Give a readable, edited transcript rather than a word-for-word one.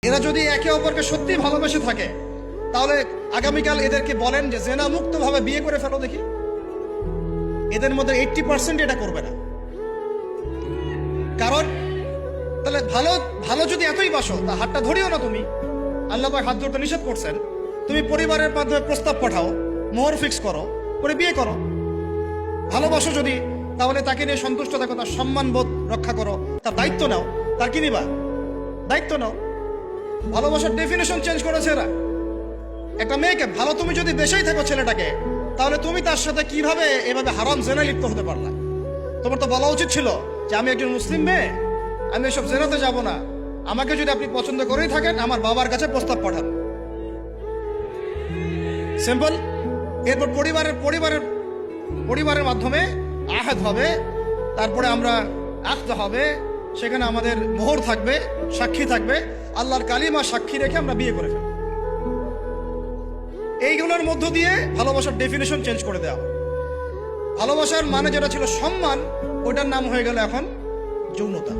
এরা যদি একে অপরকে সত্যি ভালোবেসে থাকে তাহলে আগামীকাল এদেরকে বলেন যে জেনা মুক্তভাবে বিয়ে করে ফেলো দেখি, এদের মধ্যে 80% এটা করবে না। কারণ তাহলে ভালো ভালো যদি এতই বাসো তা হাতটা ধরিও না তুমি, আল্লাহ পাক হাত ধরতে নিষেধ করছেন। তুমি পরিবারের মাধ্যমে প্রস্তাব পাঠাও, মোহর ফিক্স করো, করে বিয়ে করো। ভালোবাসো যদি, তাহলে তাকে নিয়ে সন্তুষ্ট থাকো, তার সম্মান বোধ রক্ষা করো, তার দায়িত্ব নাও। তার কি নিবা? দায়িত্ব নাও। ভালোবাসার ডেফিনেশন চেঞ্জ করেছে এরা। একটা মেয়েকে ভালো তুমি যদি বেশেই থাকো ছেলেটাকে, তাহলে তুমি তার সাথে কিভাবে এভাবে হারাম জেনায় লিপ্ত হতে পারলা? তোমার তো বলা উচিত ছিল যে আমি একজন মুসলিম মেয়ে, আমি এসব জেনাতে যাব না, আমাকে যদি আপনি পছন্দ করেই থাকেন আমার বাবার কাছে প্রস্তাব পাঠান। সিম্পল। এরপর পরিবারের মাধ্যমে আহাদ হবে, তারপরে আমরা আখতে হবে, সেখানে আমাদের মোহর থাকবে, সাক্ষী থাকবে, আল্লাহর কালিমা সাক্ষী রেখে আমরা বিয়ে করে ফেলব। এইগুলোর মধ্য দিয়ে ভালোবাসার ডেফিনেশন চেঞ্জ করে দেওয়া। ভালোবাসার মানে যেটা ছিল সম্মান, ওইটার নাম হয়ে গেল এখন যৌনতা।